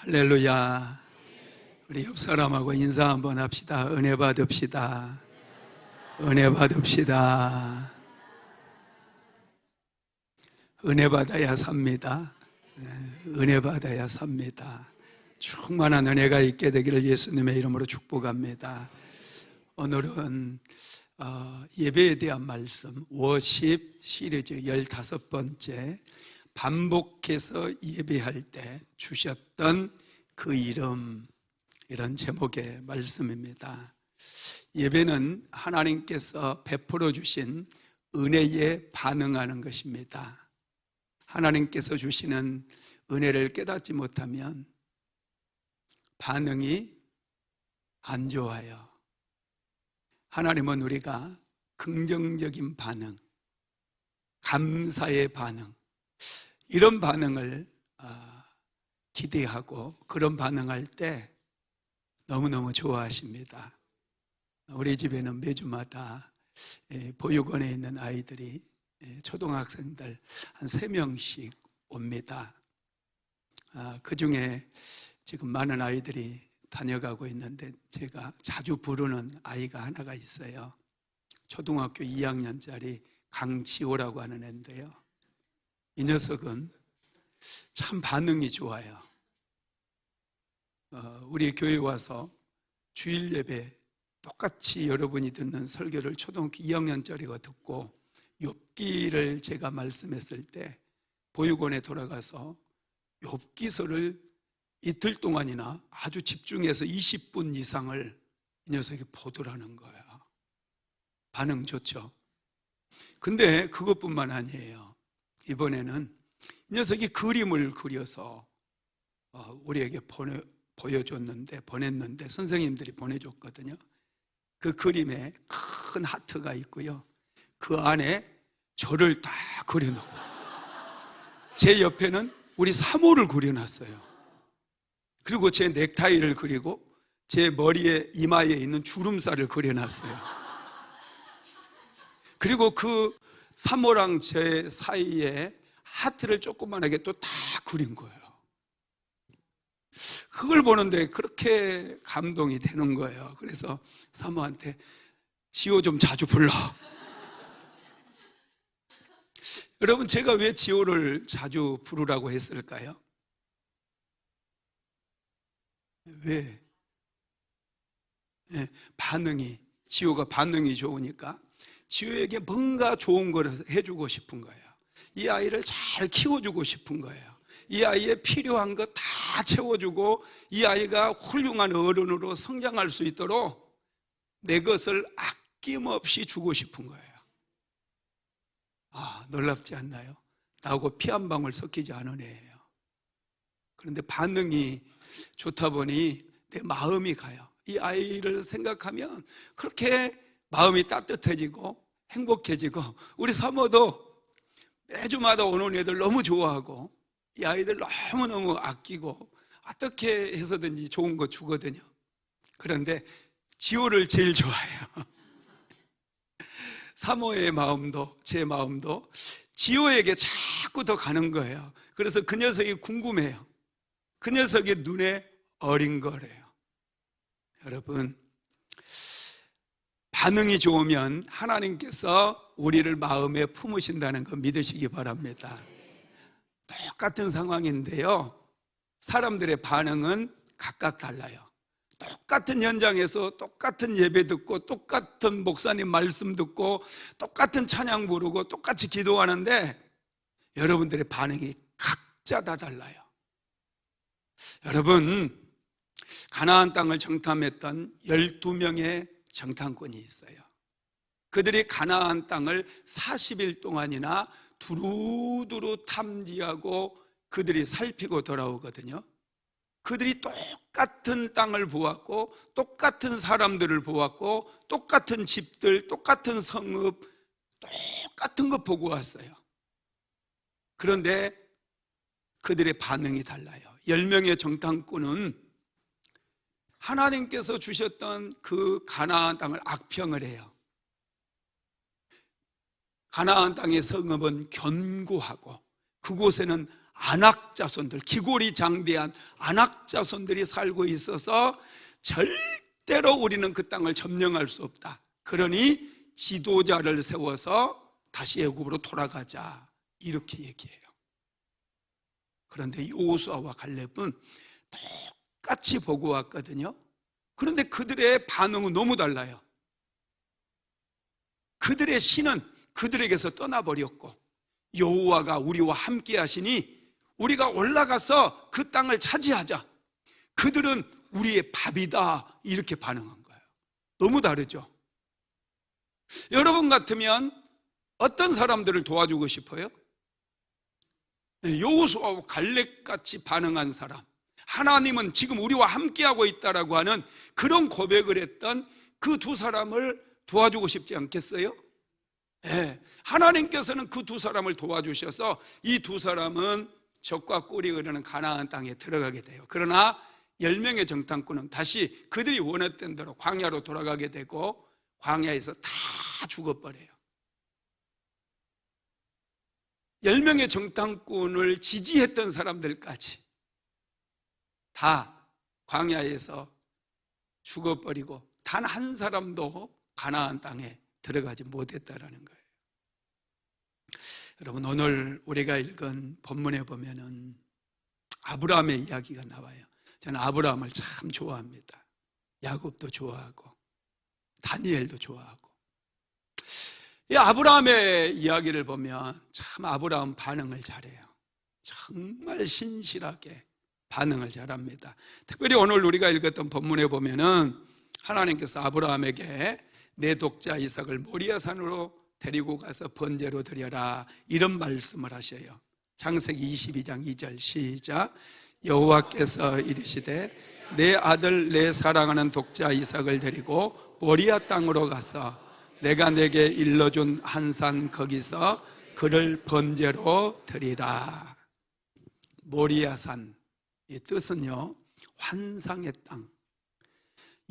할렐루야. 우리 옆 사람하고 인사 한번 합시다. 은혜 받읍시다. 은혜 받읍시다. 은혜 받아야 삽니다. 은혜 받아야 삽니다. 충만한 은혜가 있게 되기를 예수님의 이름으로 축복합니다. 오늘은 예배에 대한 말씀, 워십 시리즈 15번째, 반복해서 예배할 때 주셨던 그 이름, 이런 제목의 말씀입니다. 예배는 하나님께서 베풀어 주신 은혜에 반응하는 것입니다. 하나님께서 주시는 은혜를 깨닫지 못하면 반응이 안 좋아요. 하나님은 우리가 긍정적인 반응, 감사의 반응, 이런 반응을 기대하고 그런 반응할 때 너무너무 좋아하십니다. 우리 집에는 매주마다 보육원에 있는 아이들이, 초등학생들 한 3명씩 옵니다. 그 중에 지금 많은 아이들이 다녀가고 있는데 제가 자주 부르는 아이가 하나가 있어요. 초등학교 2학년짜리 강지호라고 하는 애인데요, 이 녀석은 참 반응이 좋아요. 우리 교회 와서 주일 예배 똑같이 여러분이 듣는 설교를 초등학교 2학년짜리가 듣고 욥기를 제가 말씀했을 때 보육원에 돌아가서 욥기서를 이틀 동안이나 아주 집중해서 20분 이상을 이 녀석이 보더라는 거예요. 반응 좋죠. 근데 그것뿐만 아니에요. 이번에는 이 녀석이 그림을 그려서 우리에게 보냈는데 선생님들이 보내줬거든요. 그 그림에 큰 하트가 있고요, 그 안에 저를 다 그려놓고 제 옆에는 우리 사모를 그려놨어요. 그리고 제 넥타이를 그리고 제 머리에 이마에 있는 주름살을 그려놨어요. 그리고 그 사모랑 제 사이에 하트를 조그만하게 또 다 그린 거예요. 그걸 보는데 그렇게 감동이 되는 거예요. 그래서 사모한테 지호 좀 자주 불러. 여러분, 제가 왜 지호를 자주 부르라고 했을까요? 왜? 지호가 반응이 좋으니까 지호에게 뭔가 좋은 걸 해주고 싶은 거예요. 이 아이를 잘 키워주고 싶은 거예요. 이 아이의 필요한 거 다 채워주고 이 아이가 훌륭한 어른으로 성장할 수 있도록 내 것을 아낌없이 주고 싶은 거예요. 놀랍지 않나요? 나하고 피 한 방울 섞이지 않은 애예요. 그런데 반응이 좋다 보니 내 마음이 가요. 이 아이를 생각하면 그렇게 마음이 따뜻해지고 행복해지고, 우리 사모도 매주마다 오는 애들 너무 좋아하고 이 아이들 너무너무 아끼고 어떻게 해서든지 좋은 거 주거든요. 그런데 지호를 제일 좋아해요. 사모의 마음도 제 마음도 지호에게 자꾸 더 가는 거예요. 그래서 그 녀석이 궁금해요. 그 녀석의 눈에 어린 거래요. 여러분, 반응이 좋으면 하나님께서 우리를 마음에 품으신다는 거 믿으시기 바랍니다. 똑같은 상황인데요, 사람들의 반응은 각각 달라요. 똑같은 현장에서 똑같은 예배 듣고 똑같은 목사님 말씀 듣고 똑같은 찬양 부르고 똑같이 기도하는데 여러분들의 반응이 각자 다 달라요. 여러분, 가나안 땅을 정탐했던 12명의 정탐꾼이 있어요. 그들이 가나안 땅을 40일 동안이나 두루두루 탐지하고 그들이 살피고 돌아오거든요. 그들이 똑같은 땅을 보았고 똑같은 사람들을 보았고 똑같은 집들, 똑같은 성읍, 똑같은 거 보고 왔어요. 그런데 그들의 반응이 달라요. 10명의 정탐꾼은 하나님께서 주셨던 그 가나안 땅을 악평을 해요. 가나안 땅의 성읍은 견고하고 그곳에는 안악 자손들, 기골이 장대한 안악 자손들이 살고 있어서 절대로 우리는 그 땅을 점령할 수 없다. 그러니 지도자를 세워서 다시 애굽으로 돌아가자, 이렇게 얘기해요. 그런데 여호수아와 갈렙은 똑같이 보고 왔거든요. 그런데 그들의 반응은 너무 달라요. 그들의 신은 그들에게서 떠나버렸고, 여호와가 우리와 함께 하시니 우리가 올라가서 그 땅을 차지하자. 그들은 우리의 밥이다, 이렇게 반응한 거예요. 너무 다르죠. 여러분 같으면 어떤 사람들을 도와주고 싶어요? 여호수아와 갈렙같이 반응한 사람, 하나님은 지금 우리와 함께하고 있다라고 하는 그런 고백을 했던 그 두 사람을 도와주고 싶지 않겠어요? 네, 하나님께서는 그 두 사람을 도와주셔서 이 두 사람은 적과 꿀이 흐르는 가나안 땅에 들어가게 돼요. 그러나 10명의 정탐꾼은 다시 그들이 원했던 대로 광야로 돌아가게 되고 광야에서 다 죽어버려요. 10명의 정탐꾼을 지지했던 사람들까지 다 광야에서 죽어버리고 단 한 사람도 가나안 땅에 들어가지 못했다라는 거예요. 여러분, 오늘 우리가 읽은 본문에 보면은 아브라함의 이야기가 나와요. 저는 아브라함을 참 좋아합니다. 야곱도 좋아하고 다니엘도 좋아하고. 이 아브라함의 이야기를 보면 참 아브라함 반응을 잘해요. 정말 신실하게 반응을 잘합니다. 특별히 오늘 우리가 읽었던 본문에 보면은 하나님께서 아브라함에게 내 독자 이삭을 모리아 산으로 데리고 가서 번제로 드려라, 이런 말씀을 하셔요. 창세기 22장 2절 시작. 여호와께서 이르시되 내 아들 내 사랑하는 독자 이삭을 데리고 모리아 땅으로 가서 내가 내게 일러준 한 산 거기서 그를 번제로 드리라. 모리아산, 이 뜻은요, 환상의 땅,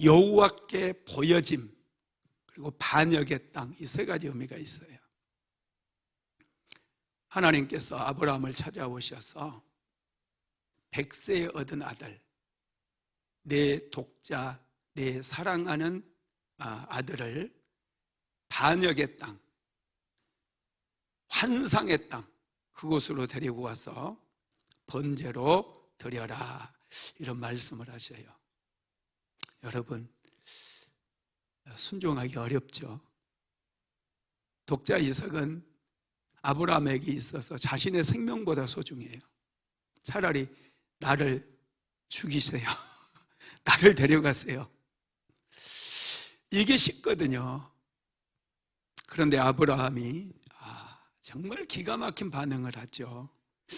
여호와께 보여짐, 그리고 반역의 땅, 이 세 가지 의미가 있어요. 하나님께서 아브라함을 찾아오셔서 100세에 얻은 아들, 내 독자, 내 사랑하는 아들을 반역의 땅, 환상의 땅, 그곳으로 데리고 와서 번제로 드려라, 이런 말씀을 하셔요. 여러분, 순종하기 어렵죠. 독자 이삭은 아브라함에게 있어서 자신의 생명보다 소중해요. 차라리 나를 죽이세요. 나를 데려가세요. 이게 쉽거든요. 그런데 아브라함이 정말 기가 막힌 반응을 하죠.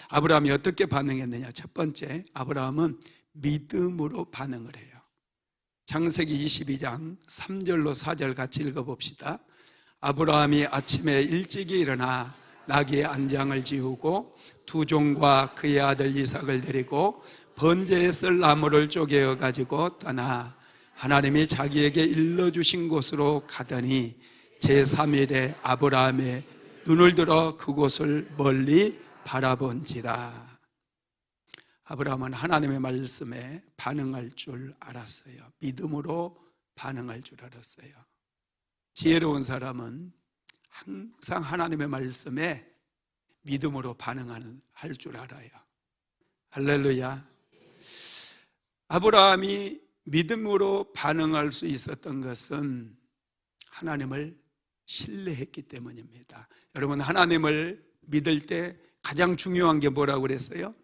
아브라함이 어떻게 반응했느냐? 첫 번째, 아브라함은 믿음으로 반응을 해요. 창세기 22장 3절로 4절 같이 읽어봅시다. 아브라함이 아침에 일찍이 일어나 나귀의 안장을 지우고 두 종과 그의 아들 이삭을 데리고 번제에 쓸 나무를 쪼개어 가지고 떠나 하나님이 자기에게 일러주신 곳으로 가더니 제3일에 아브라함의 눈을 들어 그곳을 멀리 바라본지라. 아브라함은 하나님의 말씀에 반응할 줄 알았어요. 믿음으로 반응할 줄 알았어요. 지혜로운 사람은 항상 하나님의 말씀에 믿음으로 반응할 줄 알아요. 할렐루야. 아브라함이 믿음으로 반응할 수 있었던 것은 하나님을 신뢰했기 때문입니다. 여러분, 하나님을 믿을 때 가장 중요한 게 뭐라고 그랬어요?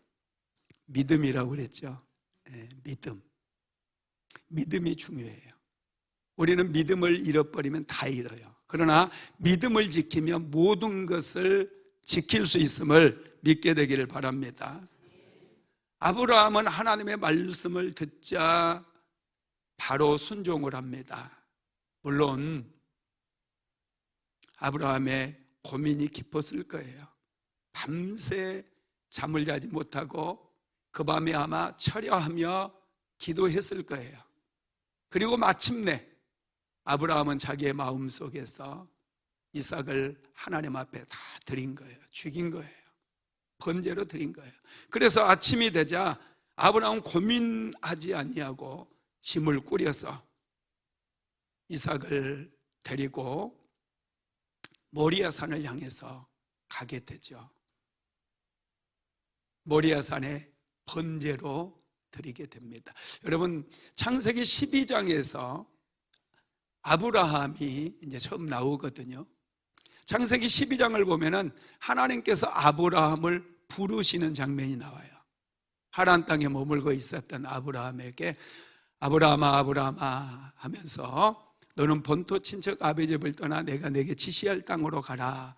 믿음이라고 그랬죠. 네, 믿음. 믿음이 중요해요. 우리는 믿음을 잃어버리면 다 잃어요. 그러나 믿음을 지키면 모든 것을 지킬 수 있음을 믿게 되기를 바랍니다. 아브라함은 하나님의 말씀을 듣자 바로 순종을 합니다. 물론 아브라함의 고민이 깊었을 거예요. 밤새 잠을 자지 못하고 그 밤에 아마 철야하며 기도했을 거예요. 그리고 마침내 아브라함은 자기의 마음속에서 이삭을 하나님 앞에 다 드린 거예요. 죽인 거예요. 번제로 드린 거예요. 그래서 아침이 되자 아브라함은 고민하지 아니하고 짐을 꾸려서 이삭을 데리고 모리아 산을 향해서 가게 되죠. 모리아 산에 번제로 드리게 됩니다. 여러분, 창세기 12장에서 아브라함이 이제 처음 나오거든요. 창세기 12장을 보면은 하나님께서 아브라함을 부르시는 장면이 나와요. 하란 땅에 머물고 있었던 아브라함에게 아브라함아 아브라함아 하면서 너는 본토 친척 아비 집을 떠나 내가 내게 지시할 땅으로 가라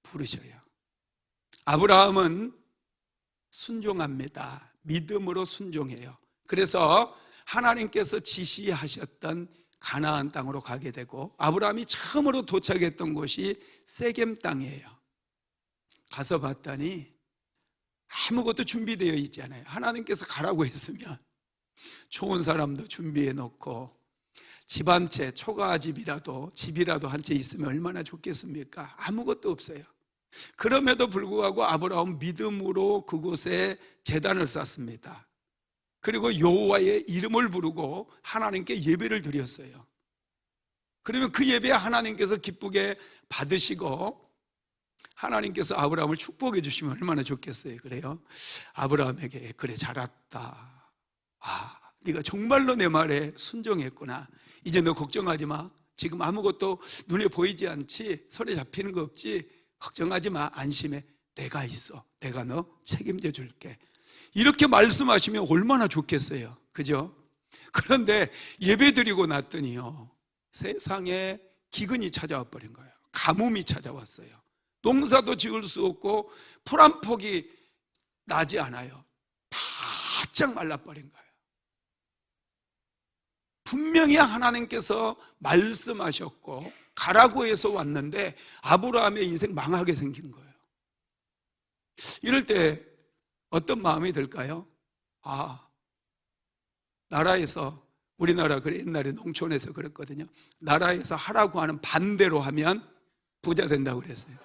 부르셔요. 아브라함은 순종합니다. 믿음으로 순종해요. 그래서 하나님께서 지시하셨던 가나안 땅으로 가게 되고, 아브라함이 처음으로 도착했던 곳이 세겜 땅이에요. 가서 봤더니 아무것도 준비되어 있지 않아요. 하나님께서 가라고 했으면 좋은 사람도 준비해 놓고 집 한 채, 초가집이라도 집이라도 한 채 있으면 얼마나 좋겠습니까? 아무것도 없어요. 그럼에도 불구하고 아브라함은 믿음으로 그곳에 제단을 쌓습니다. 그리고 여호와의 이름을 부르고 하나님께 예배를 드렸어요. 그러면 그 예배 하나님께서 기쁘게 받으시고 하나님께서 아브라함을 축복해 주시면 얼마나 좋겠어요. 그래요? 아브라함에게 그래 잘했다. 네가 정말로 내 말에 순종했구나. 이제 너 걱정하지 마. 지금 아무것도 눈에 보이지 않지? 손에 잡히는 거 없지? 걱정하지 마. 안심해. 내가 있어. 내가 너 책임져 줄게. 이렇게 말씀하시면 얼마나 좋겠어요. 그죠? 그런데 예배 드리고 났더니요, 세상에 기근이 찾아와 버린 거예요. 가뭄이 찾아왔어요. 농사도 지을 수 없고 풀 한 폭이 나지 않아요. 바짝 말라버린 거예요. 분명히 하나님께서 말씀하셨고 가라고 해서 왔는데 아브라함의 인생 망하게 생긴 거예요. 이럴 때 어떤 마음이 들까요? 나라에서, 우리나라 그래 옛날에 농촌에서 그랬거든요. 나라에서 하라고 하는 반대로 하면 부자 된다고 그랬어요.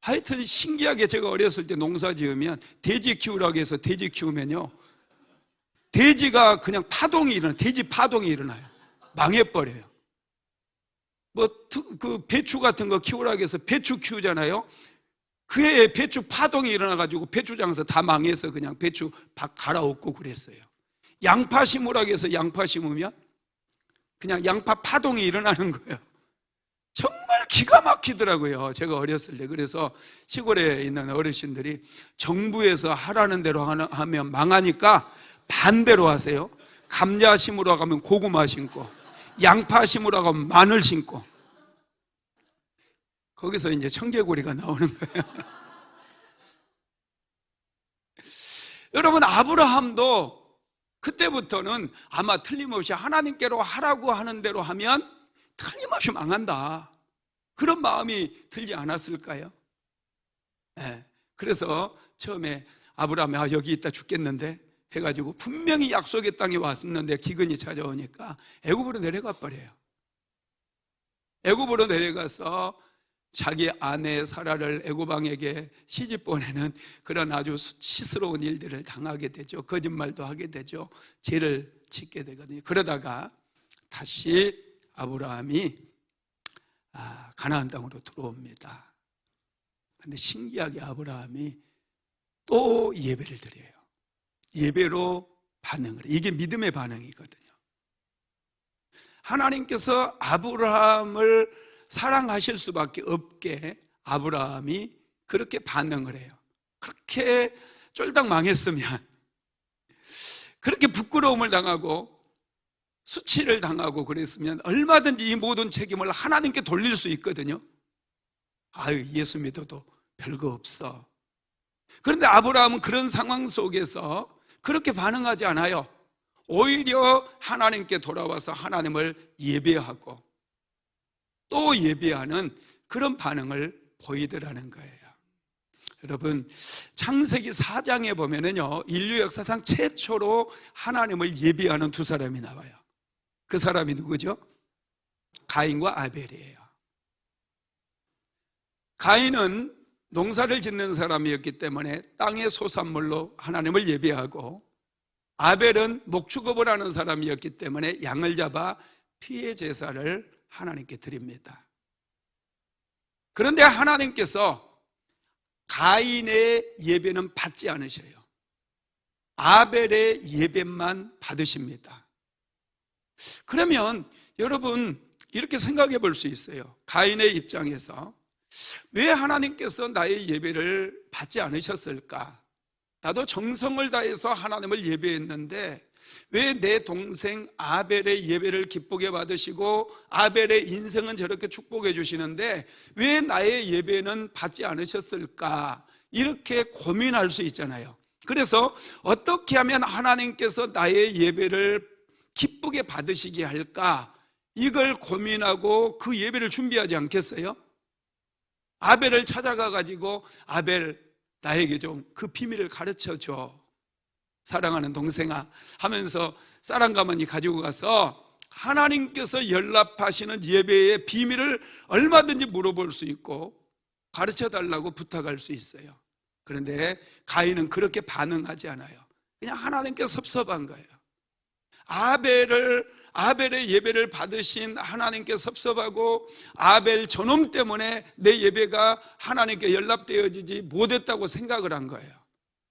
하여튼 신기하게 제가 어렸을 때 농사 지으면 돼지 키우라고 해서 돼지 키우면요, 돼지가 그냥 파동이 일어나요. 돼지 파동이 일어나요. 망해버려요. 그 배추 같은 거 키우라고 해서 배추 키우잖아요. 그해 배추 파동이 일어나가지고 배추 장사 다 망해서 그냥 배추 밥 갈아엎고 그랬어요. 양파 심으라고 해서 양파 심으면 그냥 양파 파동이 일어나는 거예요. 정말 기가 막히더라고요. 제가 어렸을 때. 그래서 시골에 있는 어르신들이 정부에서 하라는 대로 하면 망하니까 반대로 하세요. 감자 심으러 가면 고구마 심고, 양파 심으러 가면 마늘 심고. 거기서 이제 청개구리가 나오는 거예요. 여러분, 아브라함도 그때부터는 아마 틀림없이 하나님께로 하라고 하는 대로 하면 틀림없이 망한다, 그런 마음이 들지 않았을까요? 네. 그래서 처음에 아브라함이 여기 있다 죽겠는데 해가지고 분명히 약속의 땅에 왔었는데 기근이 찾아오니까 애굽으로 내려가 버려요. 애굽으로 내려가서 자기 아내 사라를 애굽 왕에게 시집 보내는 그런 아주 수치스러운 일들을 당하게 되죠. 거짓말도 하게 되죠. 죄를 짓게 되거든요. 그러다가 다시 아브라함이 가나안 땅으로 들어옵니다. 그런데 신기하게 아브라함이 또 예배를 드려요. 예배로 반응을 해요. 이게 믿음의 반응이거든요. 하나님께서 아브라함을 사랑하실 수밖에 없게 아브라함이 그렇게 반응을 해요. 그렇게 쫄딱 망했으면, 그렇게 부끄러움을 당하고 수치를 당하고 그랬으면 얼마든지 이 모든 책임을 하나님께 돌릴 수 있거든요. 예수 믿어도 별거 없어. 그런데 아브라함은 그런 상황 속에서 그렇게 반응하지 않아요. 오히려 하나님께 돌아와서 하나님을 예배하고 또 예배하는 그런 반응을 보이더라는 거예요. 여러분, 창세기 4장에 보면은요, 인류 역사상 최초로 하나님을 예배하는 두 사람이 나와요. 그 사람이 누구죠? 가인과 아벨이에요. 가인은 농사를 짓는 사람이었기 때문에 땅의 소산물로 하나님을 예배하고, 아벨은 목축업을 하는 사람이었기 때문에 양을 잡아 피의 제사를 하나님께 드립니다. 그런데 하나님께서 가인의 예배는 받지 않으셔요. 아벨의 예배만 받으십니다. 그러면 여러분 이렇게 생각해 볼 수 있어요. 가인의 입장에서 왜 하나님께서 나의 예배를 받지 않으셨을까? 나도 정성을 다해서 하나님을 예배했는데 왜 내 동생 아벨의 예배를 기쁘게 받으시고 아벨의 인생은 저렇게 축복해 주시는데 왜 나의 예배는 받지 않으셨을까? 이렇게 고민할 수 있잖아요. 그래서 어떻게 하면 하나님께서 나의 예배를 기쁘게 받으시게 할까? 이걸 고민하고 그 예배를 준비하지 않겠어요? 아벨을 찾아가 가지고 아벨 나에게 좀 그 비밀을 가르쳐줘, 사랑하는 동생아 하면서 쌀한가마니 가지고 가서 하나님께서 연락하시는 예배의 비밀을 얼마든지 물어볼 수 있고 가르쳐달라고 부탁할 수 있어요. 그런데 가인은 그렇게 반응하지 않아요. 그냥 하나님께 섭섭한 거예요. 아벨의 예배를 받으신 하나님께 섭섭하고 아벨 저놈 때문에 내 예배가 하나님께 연락되어지지 못했다고 생각을 한 거예요.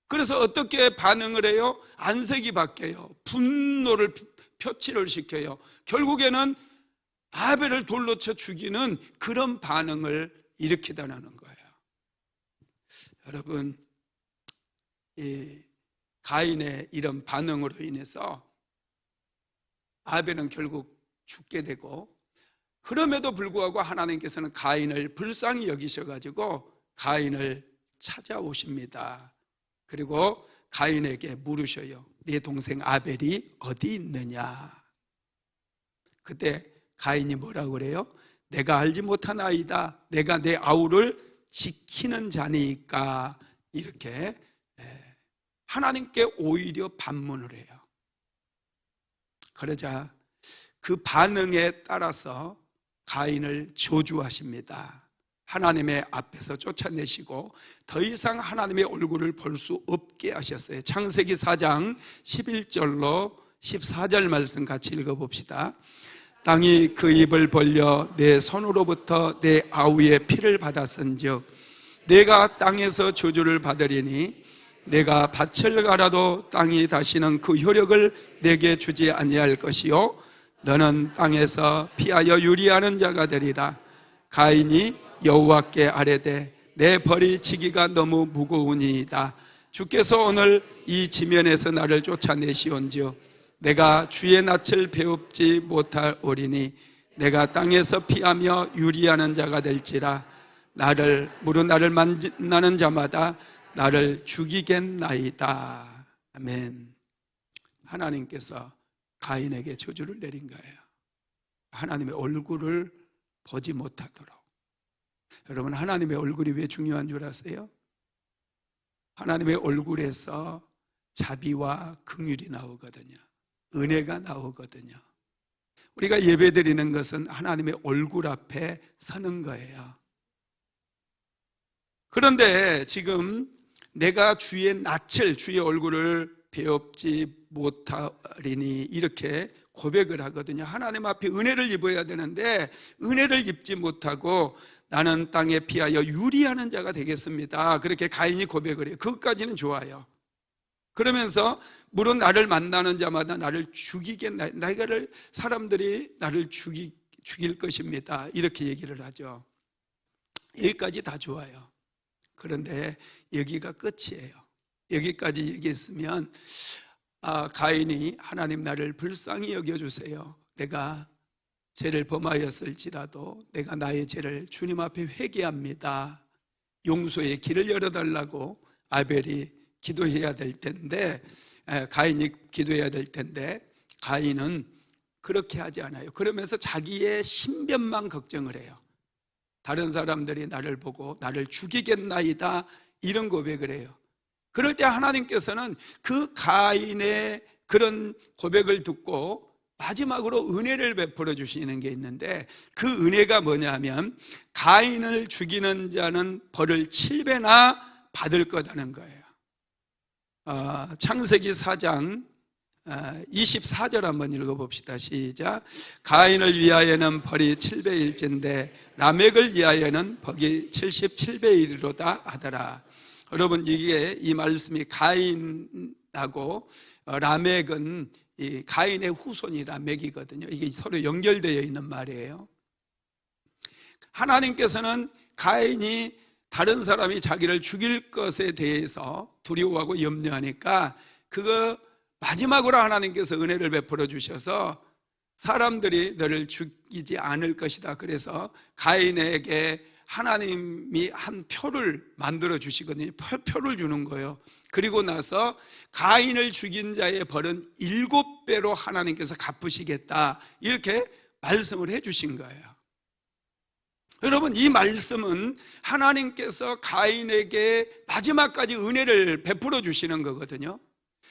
그래서 어떻게 반응을 해요? 안색이 바뀌어요. 분노를 표치를 시켜요. 결국에는 아벨을 돌로 쳐 죽이는 그런 반응을 일으키다는 거예요. 여러분, 이 가인의 이런 반응으로 인해서 아벨은 결국 죽게 되고, 그럼에도 불구하고 하나님께서는 가인을 불쌍히 여기셔가지고 가인을 찾아오십니다. 그리고 가인에게 물으셔요. 네 동생 아벨이 어디 있느냐? 그때 가인이 뭐라고 그래요? 내가 알지 못하나이다. 내가 내 아우를 지키는 자니까. 이렇게 하나님께 오히려 반문을 해요. 그러자 그 반응에 따라서 가인을 저주하십니다. 하나님의 앞에서 쫓아내시고 더 이상 하나님의 얼굴을 볼 수 없게 하셨어요. 창세기 4장 11절로 14절 말씀 같이 읽어봅시다. 땅이 그 입을 벌려 내 손으로부터 내 아우의 피를 받았은즉 내가 땅에서 저주를 받으리니 내가 밭을 갈아도 땅이 다시는 그 효력을 내게 주지 아니할 것이요 너는 땅에서 피하여 유리하는 자가 되리라. 가인이 여호와께 아뢰되 내 벌이 지기가 너무 무거우니이다. 주께서 오늘 이 지면에서 나를 쫓아내시온즉 내가 주의 낯을 배웁지 못하오리니 내가 땅에서 피하며 유리하는 자가 될지라. 무릇 나를 만나는 자마다 나를 죽이겠나이다. 아멘. 하나님께서 가인에게 저주를 내린 거예요. 하나님의 얼굴을 보지 못하도록. 여러분, 하나님의 얼굴이 왜 중요한 줄 아세요? 하나님의 얼굴에서 자비와 긍휼이 나오거든요. 은혜가 나오거든요. 우리가 예배드리는 것은 하나님의 얼굴 앞에 서는 거예요. 그런데 지금 내가 주의 낯을, 주의 얼굴을 배웁지 못하리니 이렇게 고백을 하거든요. 하나님 앞에 은혜를 입어야 되는데 은혜를 입지 못하고 나는 땅에 피하여 유리하는 자가 되겠습니다. 그렇게 가인이 고백을 해요. 그것까지는 좋아요. 그러면서 물론 나를 만나는 자마다 나를 죽이겠나, 사람들이 나를 죽일 것입니다. 이렇게 얘기를 하죠. 여기까지 다 좋아요. 그런데 여기가 끝이에요. 여기까지 얘기했으면 가인이 하나님 나를 불쌍히 여겨주세요. 내가 죄를 범하였을지라도 내가 나의 죄를 주님 앞에 회개합니다. 용서의 길을 열어달라고 아벨이 기도해야 될 텐데, 가인이 기도해야 될 텐데 가인은 그렇게 하지 않아요. 그러면서 자기의 신변만 걱정을 해요. 다른 사람들이 나를 보고 나를 죽이겠나이다 이런 고백을 해요. 그럴 때 하나님께서는 그 가인의 그런 고백을 듣고 마지막으로 은혜를 베풀어 주시는 게 있는데, 그 은혜가 뭐냐면 가인을 죽이는 자는 벌을 7배나 받을 거다는 거예요. 창세기 4장 24절 한번 읽어봅시다. 시작. 가인을 위하여는 벌이 7배일진데 라멕을 위하여는 벌이 77배이리로다 하더라. 여러분, 이게 이 말씀이 가인하고 라멕은 이 가인의 후손이 라멕이거든요. 이게 서로 연결되어 있는 말이에요. 하나님께서는 가인이 다른 사람이 자기를 죽일 것에 대해서 두려워하고 염려하니까 그거 마지막으로 하나님께서 은혜를 베풀어 주셔서 사람들이 너를 죽이지 않을 것이다. 그래서 가인에게 하나님이 한 표를 만들어 주시거든요. 표를 주는 거예요. 그리고 나서 가인을 죽인 자의 벌은 7배로 하나님께서 갚으시겠다, 이렇게 말씀을 해 주신 거예요. 여러분, 이 말씀은 하나님께서 가인에게 마지막까지 은혜를 베풀어 주시는 거거든요.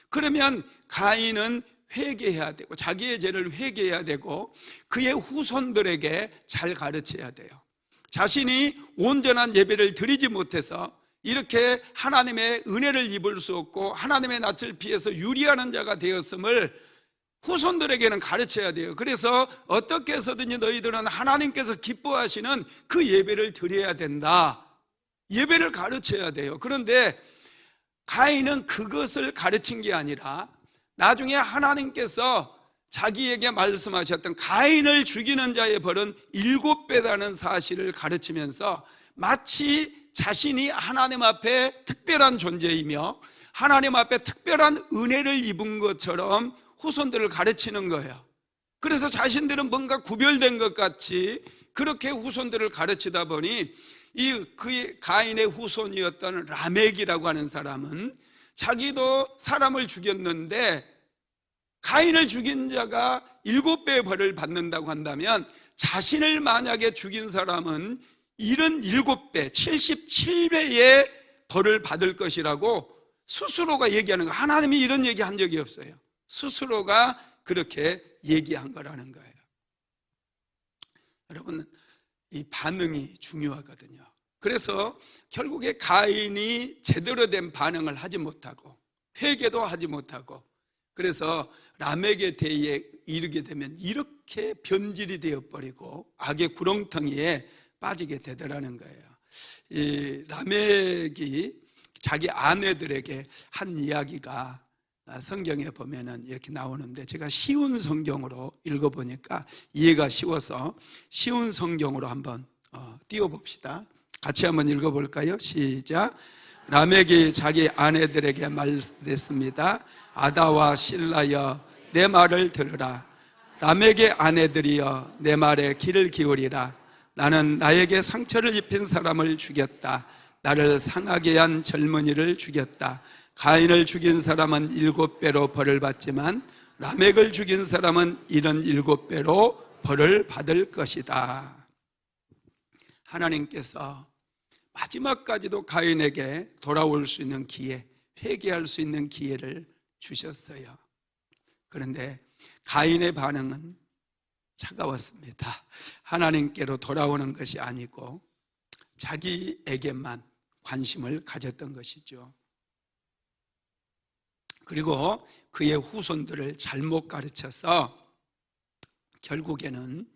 그러면 가인은 회개해야 되고 자기의 죄를 회개해야 되고 그의 후손들에게 잘 가르쳐야 돼요. 자신이 온전한 예배를 드리지 못해서 이렇게 하나님의 은혜를 입을 수 없고 하나님의 낯을 피해서 유리하는 자가 되었음을 후손들에게는 가르쳐야 돼요. 그래서 어떻게 해서든지 너희들은 하나님께서 기뻐하시는 그 예배를 드려야 된다, 예배를 가르쳐야 돼요. 그런데 가인은 그것을 가르친 게 아니라 나중에 하나님께서 자기에게 말씀하셨던 가인을 죽이는 자의 벌은 7배라는 사실을 가르치면서 마치 자신이 하나님 앞에 특별한 존재이며 하나님 앞에 특별한 은혜를 입은 것처럼 후손들을 가르치는 거예요. 그래서 자신들은 뭔가 구별된 것 같이 그렇게 후손들을 가르치다 보니 그 가인의 후손이었던 라멕이라고 하는 사람은 자기도 사람을 죽였는데 가인을 죽인 자가 7배의 벌을 받는다고 한다면 자신을 만약에 죽인 사람은 77배, 77배의 벌을 받을 것이라고 스스로가 얘기하는 거예요. 하나님이 이런 얘기 한 적이 없어요. 스스로가 그렇게 얘기한 거라는 거예요. 여러분, 이 반응이 중요하거든요. 그래서 결국에 가인이 제대로 된 반응을 하지 못하고 회개도 하지 못하고 그래서 라멕의 대에 이르게 되면 이렇게 변질이 되어버리고 악의 구렁텅이에 빠지게 되더라는 거예요. 이 라멕이 자기 아내들에게 한 이야기가 성경에 보면은 이렇게 나오는데, 제가 쉬운 성경으로 읽어보니까 이해가 쉬워서 쉬운 성경으로 한번 띄워봅시다. 같이 한번 읽어볼까요? 시작. 라멕이 자기 아내들에게 말했습니다. 아다와 실라여, 내 말을 들으라. 라멕의 아내들이여, 내 말에 귀를 기울이라. 나는 나에게 상처를 입힌 사람을 죽였다. 나를 상하게 한 젊은이를 죽였다. 가인을 죽인 사람은 7배로 벌을 받지만 라멕을 죽인 사람은 77배로 벌을 받을 것이다. 하나님께서 마지막까지도 가인에게 돌아올 수 있는 기회, 회개할 수 있는 기회를 주셨어요. 그런데 가인의 반응은 차가웠습니다. 하나님께로 돌아오는 것이 아니고 자기에게만 관심을 가졌던 것이죠. 그리고 그의 후손들을 잘못 가르쳐서 결국에는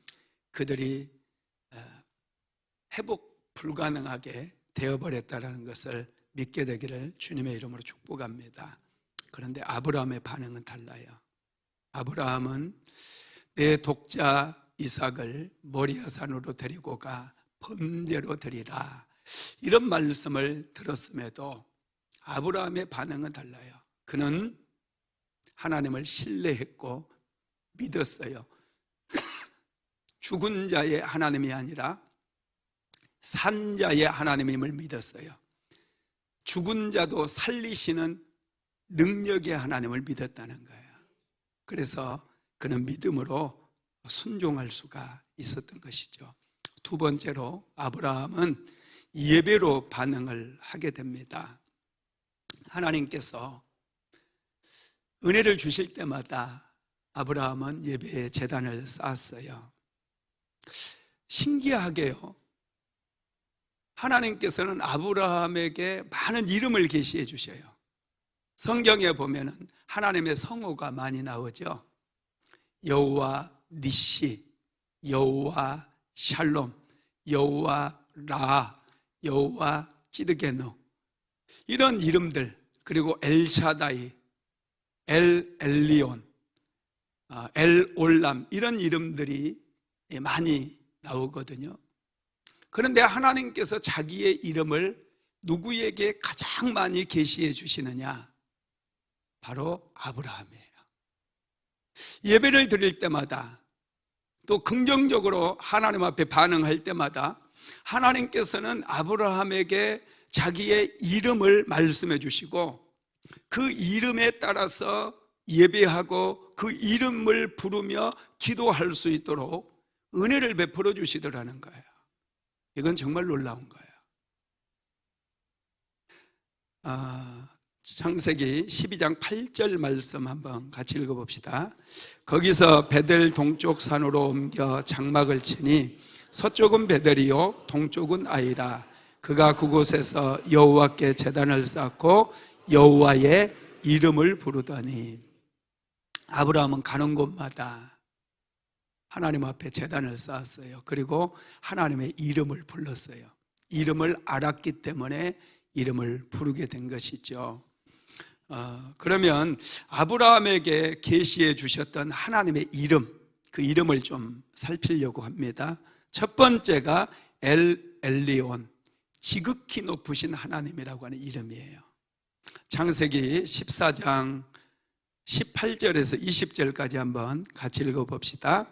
그들이 회복 불가능하게 되어버렸다는 것을 믿게 되기를 주님의 이름으로 축복합니다. 그런데 아브라함의 반응은 달라요. 아브라함은 내 독자 이삭을 모리아산으로 데리고 가 번제로 드리라, 이런 말씀을 들었음에도 아브라함의 반응은 달라요. 그는 하나님을 신뢰했고 믿었어요. 죽은 자의 하나님이 아니라 산 자의 하나님임을 믿었어요. 죽은 자도 살리시는 능력의 하나님을 믿었다는 거예요. 그래서 그는 믿음으로 순종할 수가 있었던 것이죠. 두 번째로 아브라함은 예배로 반응을 하게 됩니다. 하나님께서 은혜를 주실 때마다 아브라함은 예배의 제단을 쌓았어요. 신기하게요, 하나님께서는 아브라함에게 많은 이름을 계시해 주셔요. 성경에 보면은 하나님의 성호가 많이 나오죠. 여호와 니시, 여호와 샬롬, 여호와 라, 여호와 찌드게누, 이런 이름들, 그리고 엘샤다이, 엘 엘리온, 엘 올람, 이런 이름들이 많이 나오거든요. 그런데 하나님께서 자기의 이름을 누구에게 가장 많이 계시해 주시느냐? 바로 아브라함이에요. 예배를 드릴 때마다, 또 긍정적으로 하나님 앞에 반응할 때마다 하나님께서는 아브라함에게 자기의 이름을 말씀해 주시고, 그 이름에 따라서 예배하고 그 이름을 부르며 기도할 수 있도록 은혜를 베풀어 주시더라는 거예요. 이건 정말 놀라운 거예요. 창세기 12장 8절 말씀 한번 같이 읽어봅시다. 거기서 베델 동쪽 산으로 옮겨 장막을 치니 서쪽은 베델이요 동쪽은 아이라. 그가 그곳에서 여호와께 제단을 쌓고 여호와의 이름을 부르더니. 아브라함은 가는 곳마다 하나님 앞에 제단을 쌓았어요. 그리고 하나님의 이름을 불렀어요. 이름을 알았기 때문에 이름을 부르게 된 것이죠. 그러면 아브라함에게 계시해 주셨던 하나님의 이름, 그 이름을 좀 살피려고 합니다. 첫 번째가 엘 엘리온, 지극히 높으신 하나님이라고 하는 이름이에요. 창세기 14장 18절에서 20절까지 한번 같이 읽어봅시다.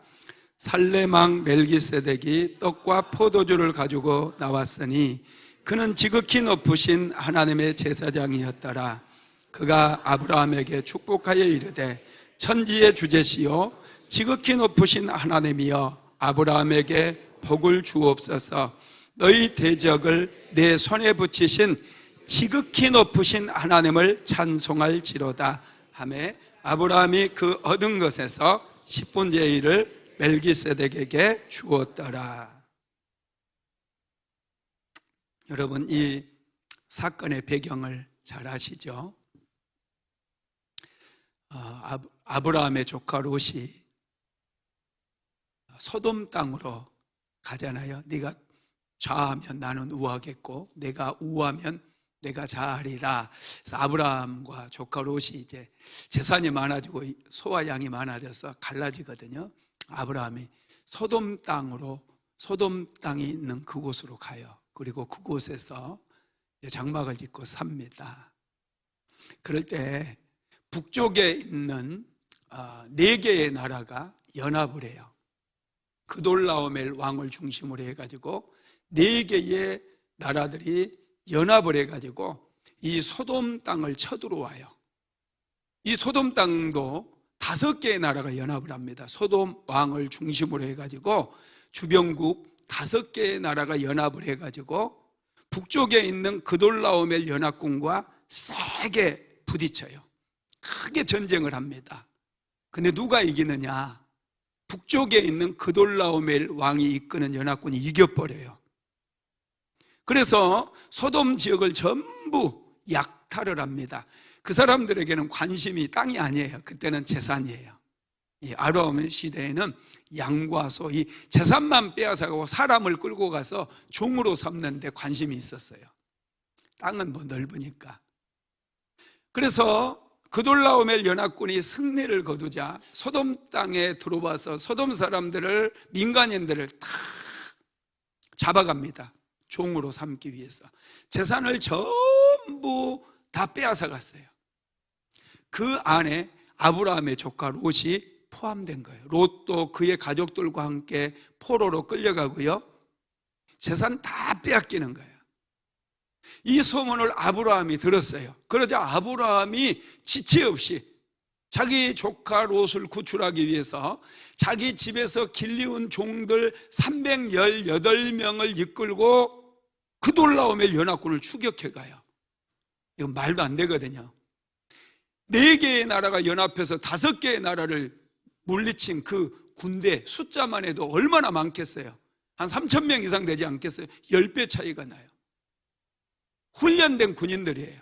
살레망 멜기세덱이 떡과 포도주를 가지고 나왔으니 그는 지극히 높으신 하나님의 제사장이었더라. 그가 아브라함에게 축복하여 이르되 천지의 주제시요 지극히 높으신 하나님이여 아브라함에게 복을 주옵소서. 너희 대적을 내 손에 붙이신 지극히 높으신 하나님을 찬송할지로다 하매 아브라함이 그 얻은 것에서 10분의 1을 멜기세덱에게 주었더라. 여러분, 이 사건의 배경을 잘 아시죠? 아브라함의 조카 롯이 소돔 땅으로 가잖아요. 네가 좌하면 나는 우하겠고 내가 우하면 내가 좌하리라. 그래서 아브라함과 조카 롯이 이제 재산이 많아지고 소와 양이 많아져서 갈라지거든요. 아브라함이 소돔 땅이 있는 그곳으로 가요. 그리고 그곳에서 장막을 짓고 삽니다. 그럴 때 북쪽에 있는 4개의 나라가 연합을 해요. 그돌라오멜 왕을 중심으로 해가지고 4개의 나라들이 연합을 해가지고 이 소돔 땅을 쳐들어와요. 이 소돔 땅도 5개의 나라가 연합을 합니다. 소돔 왕을 중심으로 해가지고 주변국 5개의 나라가 연합을 해가지고 북쪽에 있는 그돌라오멜 연합군과 세게 부딪혀요. 크게 전쟁을 합니다. 근데 누가 이기느냐? 북쪽에 있는 그돌라오멜 왕이 이끄는 연합군이 이겨버려요. 그래서 소돔 지역을 전부 약탈을 합니다. 그 사람들에게는 관심이 땅이 아니에요. 그때는 재산이에요. 이 아브라함 시대에는 양과 소, 이 재산만 빼앗아가고 사람을 끌고 가서 종으로 삼는데 관심이 있었어요. 땅은 뭐 넓으니까. 그래서 그돌라오멜 연합군이 승리를 거두자 소돔 땅에 들어와서 소돔 사람들을, 민간인들을 다 잡아갑니다. 종으로 삼기 위해서. 재산을 전부 다 빼앗아 갔어요. 그 안에 아브라함의 조카 롯이 포함된 거예요. 롯도 그의 가족들과 함께 포로로 끌려가고요. 재산 다 빼앗기는 거예요. 이 소문을 아브라함이 들었어요. 그러자 아브라함이 지체 없이 자기 조카 롯을 구출하기 위해서 자기 집에서 길리운 종들 318명을 이끌고 그돌라오멜 연합군을 추격해 가요. 이건 말도 안 되거든요. 4개의 나라가 연합해서 5개의 나라를 물리친 그 군대 숫자만 해도 얼마나 많겠어요? 한 3,000명 이상 되지 않겠어요? 10배 차이가 나요. 훈련된 군인들이에요.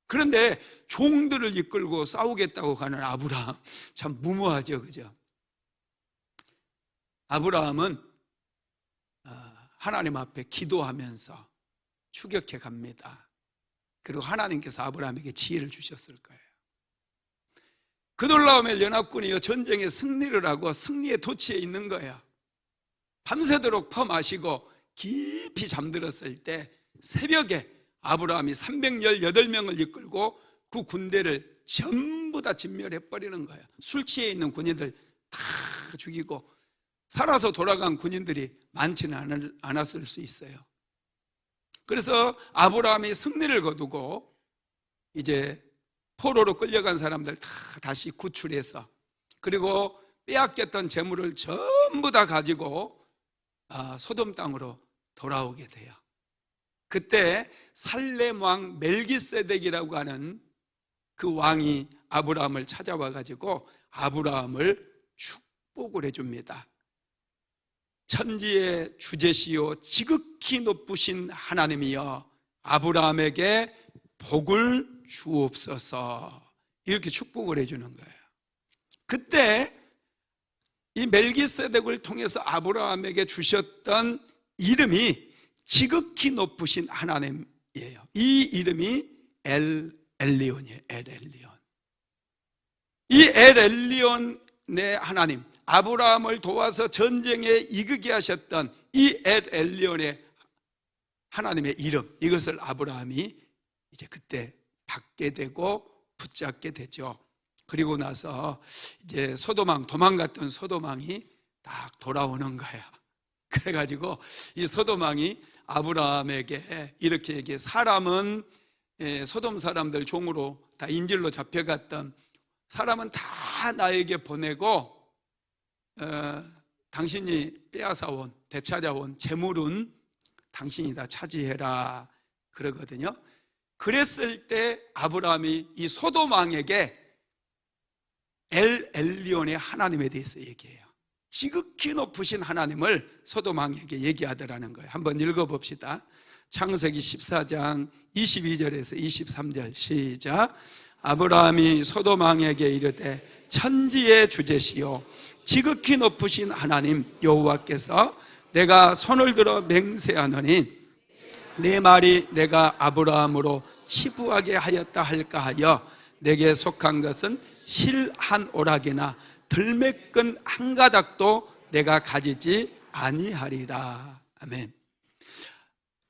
그런데 종들을 이끌고 싸우겠다고 가는 아브라함, 참 무모하죠, 그죠? 아브라함은 하나님 앞에 기도하면서 추격해 갑니다. 그리고 하나님께서 아브라함에게 지혜를 주셨을 거예요. 그돌라오멜 연합군이 전쟁에 승리를 하고 승리의 도취에 있는 거예요. 밤새도록 퍼마시고 깊이 잠들었을 때 새벽에 아브라함이 318명을 이끌고 그 군대를 전부 다 진멸해버리는 거예요. 술 취해 있는 군인들 다 죽이고, 살아서 돌아간 군인들이 많지는 않았을 수 있어요. 그래서 아브라함이 승리를 거두고 이제 포로로 끌려간 사람들 다 다시 구출해서, 그리고 빼앗겼던 재물을 전부 다 가지고 소돔 땅으로 돌아오게 돼요. 그때 살렘 왕 멜기세덱이라고 하는 그 왕이 아브라함을 찾아와 가지고 아브라함을 축복을 해줍니다. 천지의 주제시요 지극히 높으신 하나님이여 아브라함에게 복을 주옵소서, 이렇게 축복을 해주는 거예요. 그때 이 멜기세덱을 통해서 아브라함에게 주셨던 이름이 지극히 높으신 하나님이에요. 이 이름이 엘엘리온이에요. 엘엘리온. 이 엘엘리온의 하나님, 아브라함을 도와서 전쟁에 이기게 하셨던 이 엘엘리온의 하나님의 이름, 이것을 아브라함이 이제 그때 받게 되고 붙잡게 되죠. 그리고 나서 이제 소돔왕, 도망갔던 소돔왕이 딱 돌아오는 거야. 그래가지고 이 소돔왕이 아브라함에게 이렇게 얘기해. 사람은 소돔 사람들 종으로 다 인질로 잡혀갔던 사람은 다 나에게 보내고 당신이 빼앗아온, 되찾아온 재물은 당신이 다 차지해라 그러거든요. 그랬을 때 아브라함이 이 소돔 왕에게 엘엘리온의 하나님에 대해서 얘기해요. 지극히 높으신 하나님을 소돔 왕에게 얘기하더라는 거예요. 한번 읽어봅시다. 창세기 14장 22절에서 23절 시작. 아브라함이 소돔 왕에게 이르되 천지의 주제시요 지극히 높으신 하나님 여호와께서 내가 손을 들어 맹세하노니 내 말이 내가 아브라함으로 치부하게 하였다 할까 하여 내게 속한 것은 실 한 오락이나 들매끈 한 가닥도 내가 가지지 아니하리라. 아멘.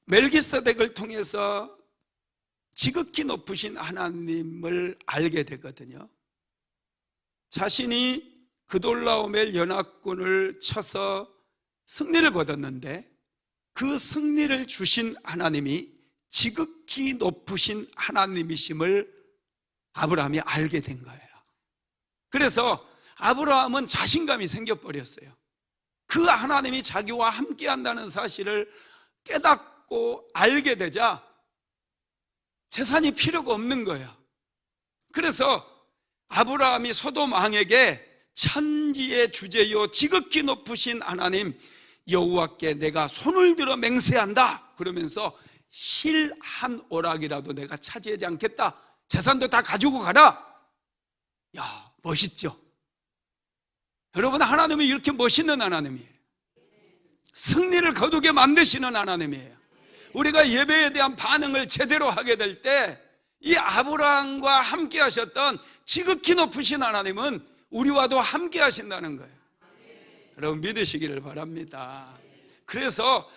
멜기세덱을 통해서 지극히 높으신 하나님을 알게 되거든요. 자신이 그돌라오멜 연합군을 쳐서 승리를 거뒀는데 그 승리를 주신 하나님이 지극히 높으신 하나님이심을 아브라함이 알게 된 거예요. 그래서 아브라함은 자신감이 생겨버렸어요. 그 하나님이 자기와 함께 한다는 사실을 깨닫고 알게 되자 재산이 필요가 없는 거예요. 그래서 아브라함이 소돔 왕에게 천지의 주제요 지극히 높으신 하나님 여호와께 내가 손을 들어 맹세한다 그러면서 실 한 오락이라도 내가 차지하지 않겠다, 재산도 다 가지고 가라. 야, 멋있죠? 여러분, 하나님이 이렇게 멋있는 하나님이에요. 승리를 거두게 만드시는 하나님이에요. 우리가 예배에 대한 반응을 제대로 하게 될 때 이 아브라함과 함께 하셨던 지극히 높으신 하나님은 우리와도 함께 하신다는 거예요. 여러분 믿으시기를 바랍니다. 그래서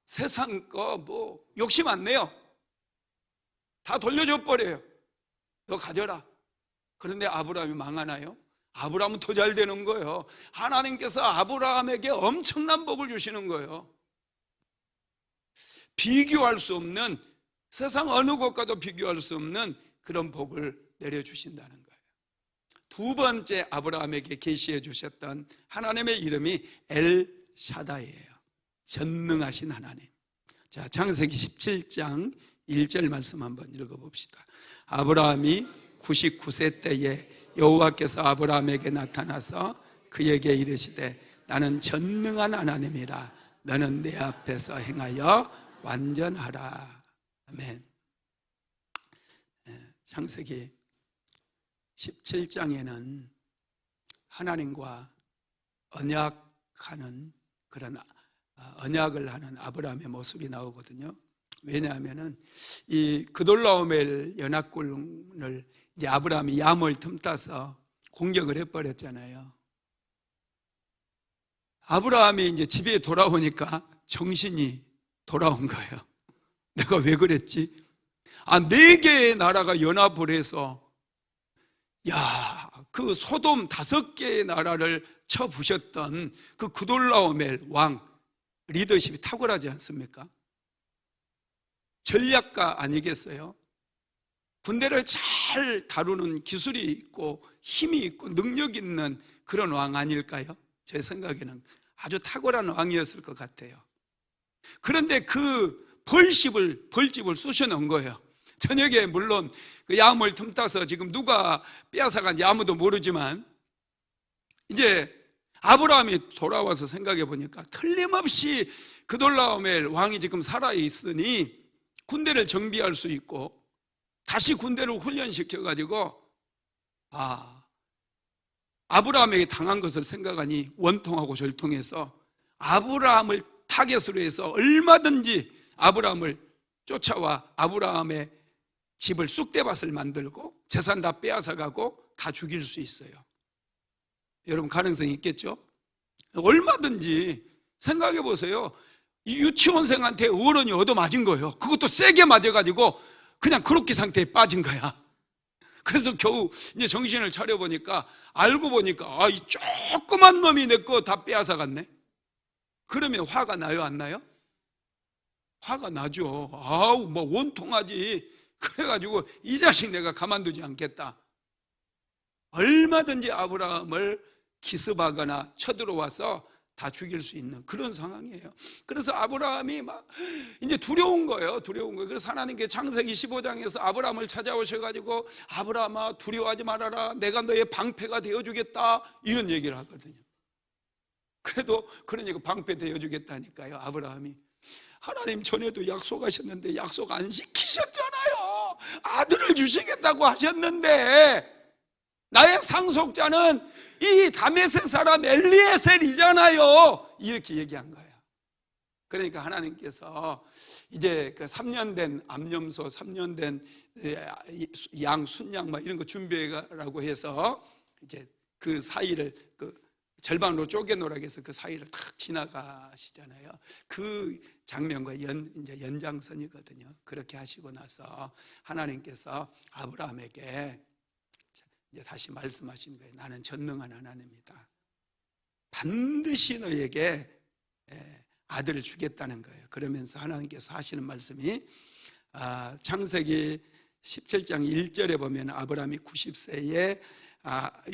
세상 거 욕심 안 내요. 다 돌려줘 버려요. 너 가져라. 그런데 아브라함이 망하나요? 아브라함은 더 잘 되는 거예요. 하나님께서 아브라함에게 엄청난 복을 주시는 거예요. 비교할 수 없는, 세상 어느 곳과도 비교할 수 없는 그런 복을 내려주신다는 거예요. 두 번째 아브라함에게 계시해 주셨던 하나님의 이름이 엘샤다이예요. 전능하신 하나님. 자, 창세기 17장 1절 말씀 한번 읽어봅시다. 아브라함이 99세 때에 여호와께서 아브라함에게 나타나서 그에게 이르시되 나는 전능한 하나님이라. 너는 내 앞에서 행하여 완전하라. 아멘. 창세기 17장에는 하나님과 언약하는 그런 언약을 하는 아브라함의 모습이 나오거든요. 왜냐하면은 이 그돌라오멜 연합군을 이제 아브라함이 야몰 틈타서 공격을 해버렸잖아요. 아브라함이 이제 집에 돌아오니까 정신이 돌아온 거예요. 내가 왜 그랬지? 4개의 나라가 연합을 해서 그 소돔 5개의 나라를 쳐부셨던 그 그돌라오멜 왕 리더십이 탁월하지 않습니까? 전략가 아니겠어요? 군대를 잘 다루는 기술이 있고 힘이 있고 능력 있는 그런 왕 아닐까요? 제 생각에는 아주 탁월한 왕이었을 것 같아요. 그런데 그 벌집을 쑤셔놓은 거예요. 저녁에 물론 그 야몰 틈타서 지금 누가 빼앗아간지 아무도 모르지만 이제 아브라함이 돌아와서 생각해 보니까 틀림없이 그돌라오멜 왕이 지금 살아있으니 군대를 정비할 수 있고 다시 군대를 훈련시켜가지고 아브라함에게 당한 것을 생각하니 원통하고 절통해서 아브라함을 타겟으로 해서 얼마든지 아브라함을 쫓아와 아브라함의 집을 쑥대밭을 만들고 재산 다 빼앗아가고 다 죽일 수 있어요. 여러분 가능성이 있겠죠? 얼마든지 생각해 보세요. 이 유치원생한테 어른이 얻어맞은 거예요. 그것도 세게 맞아가지고 그냥 그렇게 상태에 빠진 거야. 그래서 겨우 이제 정신을 차려보니까 알고 보니까 이 조그만 놈이 내 거 다 빼앗아갔네. 그러면 화가 나요, 안 나요? 화가 나죠. 원통하지. 그래가지고 이 자식 내가 가만두지 않겠다. 얼마든지 아브라함을 기습하거나 쳐들어와서 다 죽일 수 있는 그런 상황이에요. 그래서 아브라함이 막 이제 두려운 거예요. 그래서 하나님께 창세기 15장에서 아브라함을 찾아오셔가지고 아브라함아 두려워하지 말아라. 내가 너의 방패가 되어주겠다. 이런 얘기를 하거든요. 그래도 그러니까 방패 되어주겠다니까요. 아브라함이 하나님 전에도 약속하셨는데 약속 안 지키셨잖아요. 아들을 주시겠다고 하셨는데 나의 상속자는 이 다메섹 사람 엘리에셀이잖아요. 이렇게 얘기한 거예요. 그러니까 하나님께서 이제 그 3년 된 암염소, 3년 된 양, 순양 막 이런 거 준비해라고 해서 이제 그 사이를 그 절반으로 쪼개놓으라고 해서 그 사이를 탁 지나가시잖아요. 그 장면과 이제 연장선이거든요. 그렇게 하시고 나서 하나님께서 아브라함에게 이제 다시 말씀하신 거예요. 나는 전능한 하나님이다. 반드시 너에게 아들을 주겠다는 거예요. 그러면서 하나님께서 하시는 말씀이 창세기 17장 1절에 보면 아브라함이 90세에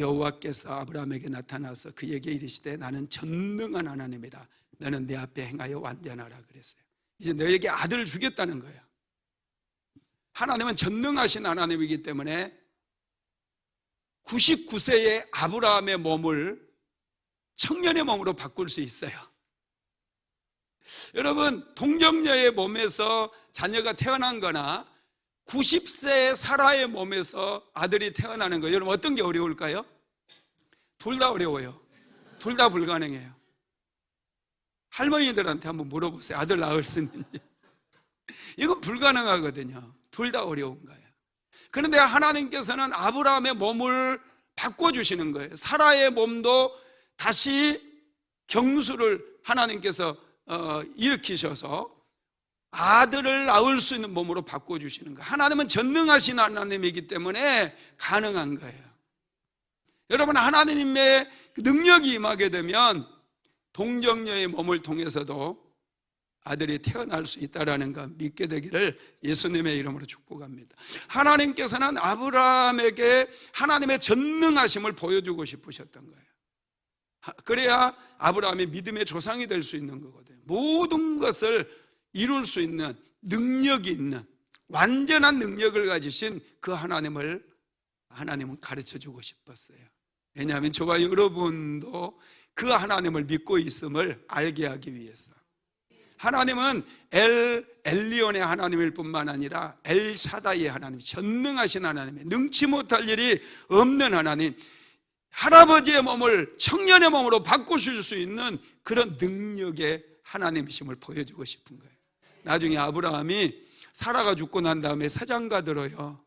여호와께서 아브라함에게 나타나서 그에게 이르시되 나는 전능한 하나님이다. 너는 내 앞에 행하여 완전하라 그랬어요. 이제 너에게 아들을 주겠다는 거예요. 하나님은 전능하신 하나님이기 때문에 99세의 아브라함의 몸을 청년의 몸으로 바꿀 수 있어요. 여러분 동정녀의 몸에서 자녀가 태어난 거나 90세의 사라의 몸에서 아들이 태어나는 거예요. 여러분 어떤 게 어려울까요? 둘 다 어려워요. 둘 다 불가능해요. 할머니들한테 한번 물어보세요. 아들 낳을 수 있는지. 이건 불가능하거든요. 둘 다 어려운 거예요. 그런데 하나님께서는 아브라함의 몸을 바꿔주시는 거예요. 사라의 몸도 다시 경수를 하나님께서 일으키셔서 아들을 낳을 수 있는 몸으로 바꿔주시는 거예요. 하나님은 전능하신 하나님이기 때문에 가능한 거예요. 여러분 하나님의 능력이 임하게 되면 동정녀의 몸을 통해서도 아들이 태어날 수 있다는 것 믿게 되기를 예수님의 이름으로 축복합니다. 하나님께서는 아브라함에게 하나님의 전능하심을 보여주고 싶으셨던 거예요. 그래야 아브라함이 믿음의 조상이 될 수 있는 거거든요. 모든 것을 이룰 수 있는 능력이 있는 완전한 능력을 가지신 그 하나님을 하나님은 가르쳐 주고 싶었어요. 왜냐하면 저와 여러분도 그 하나님을 믿고 있음을 알게 하기 위해서. 하나님은 엘리온의 하나님일 뿐만 아니라 엘샤다이의 하나님, 전능하신 하나님, 능치 못할 일이 없는 하나님, 할아버지의 몸을 청년의 몸으로 바꾸실 수 있는 그런 능력의 하나님이심을 보여주고 싶은 거예요. 나중에 아브라함이 사라가 죽고 난 다음에 사장가 들어요.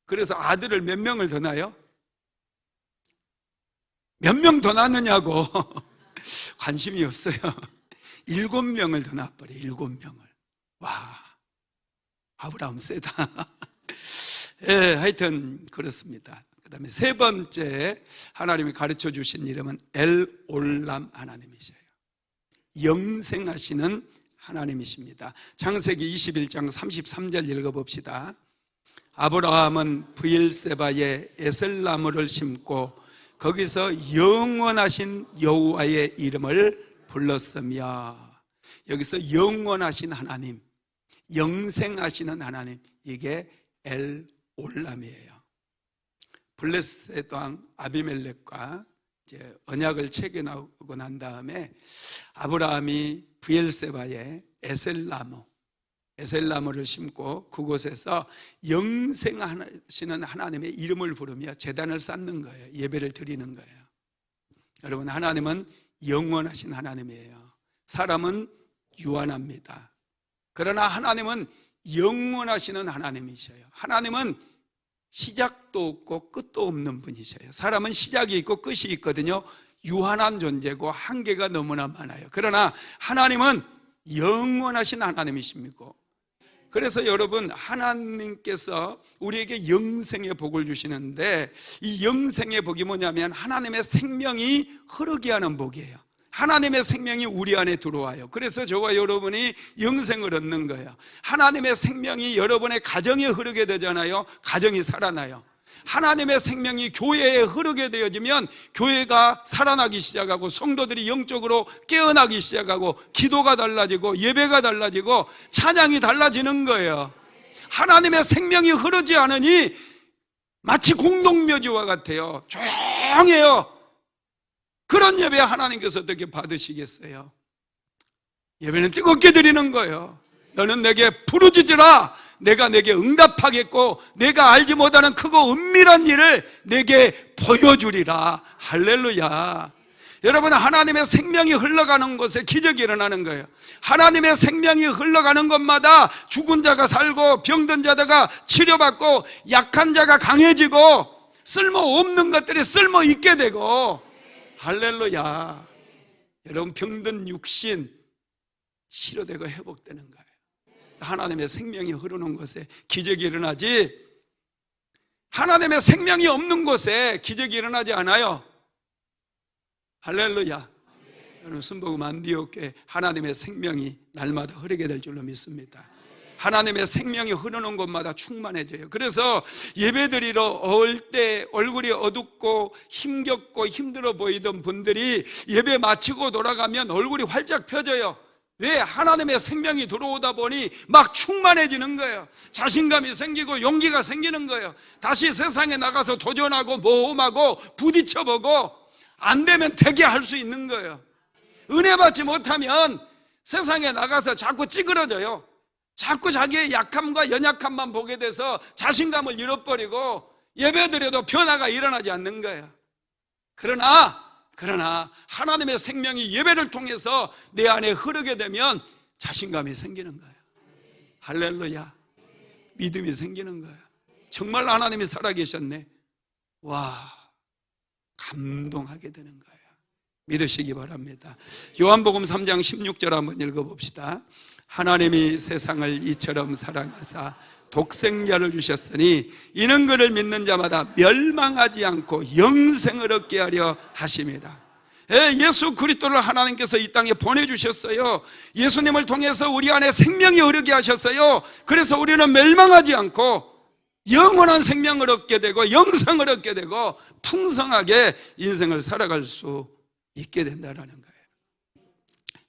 그래서 아들을 몇 명을 더 낳아요? 몇 명 더 낳느냐고 관심이 없어요. 7명을 더 낳아버려요. 7명을. 와, 아브라함 세다. 예, 하여튼 그렇습니다. 그 다음에 세 번째 하나님이 가르쳐 주신 이름은 엘올람 하나님이셔요. 영생하시는 하나님이십니다. 창세기 21장 33절 읽어봅시다. 아브라함은 브엘세바에 에셀나무를 심고 거기서 영원하신 여호와의 이름을 불렀으며, 여기서 영원하신 하나님, 영생하시는 하나님, 이게 엘올람이에요. 블레셋 왕 아비멜렉과 이제 언약을 체결하고 난 다음에 아브라함이 브엘세바에 에셀나무를 심고 그곳에서 영생하시는 하나님의 이름을 부르며 제단을 쌓는 거예요. 예배를 드리는 거예요. 여러분, 하나님은 영원하신 하나님이에요. 사람은 유한합니다. 그러나 하나님은 영원하시는 하나님이셔요. 하나님은 시작도 없고 끝도 없는 분이셔요. 사람은 시작이 있고 끝이 있거든요. 유한한 존재고 한계가 너무나 많아요. 그러나 하나님은 영원하신 하나님이십니다. 그래서 여러분, 하나님께서 우리에게 영생의 복을 주시는데, 이 영생의 복이 뭐냐면 하나님의 생명이 흐르게 하는 복이에요. 하나님의 생명이 우리 안에 들어와요. 그래서 저와 여러분이 영생을 얻는 거예요. 하나님의 생명이 여러분의 가정에 흐르게 되잖아요. 가정이 살아나요. 하나님의 생명이 교회에 흐르게 되어지면 교회가 살아나기 시작하고 성도들이 영적으로 깨어나기 시작하고 기도가 달라지고 예배가 달라지고 찬양이 달라지는 거예요. 하나님의 생명이 흐르지 않으니 마치 공동묘지와 같아요. 조용해요. 그런 예배 하나님께서 어떻게 받으시겠어요? 예배는 뜨겁게 드리는 거예요. 너는 내게 부르짖으라, 내가 내게 응답하겠고 내가 알지 못하는 크고 은밀한 일을 내게 보여주리라. 할렐루야. 여러분, 하나님의 생명이 흘러가는 곳에 기적이 일어나는 거예요. 하나님의 생명이 흘러가는 곳마다 죽은 자가 살고 병든 자가 치료받고 약한 자가 강해지고 쓸모없는 것들이 쓸모있게 되고, 할렐루야. 여러분, 병든 육신 치료되고 회복되는 거예요. 하나님의 생명이 흐르는 곳에 기적이 일어나지, 하나님의 생명이 없는 곳에 기적이 일어나지 않아요. 할렐루야. 여러분, 순복음 안디옥교회 하나님의 생명이 날마다 흐르게 될 줄로 믿습니다. 하나님의 생명이 흐르는 곳마다 충만해져요. 그래서 예배드리러 올 때 얼굴이 어둡고 힘겹고 힘들어 보이던 분들이 예배 마치고 돌아가면 얼굴이 활짝 펴져요. 왜? 하나님의 생명이 들어오다 보니 막 충만해지는 거예요. 자신감이 생기고 용기가 생기는 거예요. 다시 세상에 나가서 도전하고 모험하고 부딪혀보고 안 되면 되게 할 수 있는 거예요. 은혜 받지 못하면 세상에 나가서 자꾸 찌그러져요. 자꾸 자기의 약함과 연약함만 보게 돼서 자신감을 잃어버리고 예배드려도 변화가 일어나지 않는 거예요. 그러나 하나님의 생명이 예배를 통해서 내 안에 흐르게 되면 자신감이 생기는 거예요. 할렐루야. 믿음이 생기는 거예요. 정말 하나님이 살아계셨네. 와, 감동하게 되는 거예요. 믿으시기 바랍니다. 요한복음 3장 16절 한번 읽어봅시다. 하나님이 세상을 이처럼 사랑하사 독생자를 주셨으니 이는 그를 믿는 자마다 멸망하지 않고 영생을 얻게 하려 하심이라. 예수 그리스도를 하나님께서 이 땅에 보내주셨어요. 예수님을 통해서 우리 안에 생명이 흐르게 하셨어요. 그래서 우리는 멸망하지 않고 영원한 생명을 얻게 되고 영생을 얻게 되고 풍성하게 인생을 살아갈 수 있게 된다는 거예요.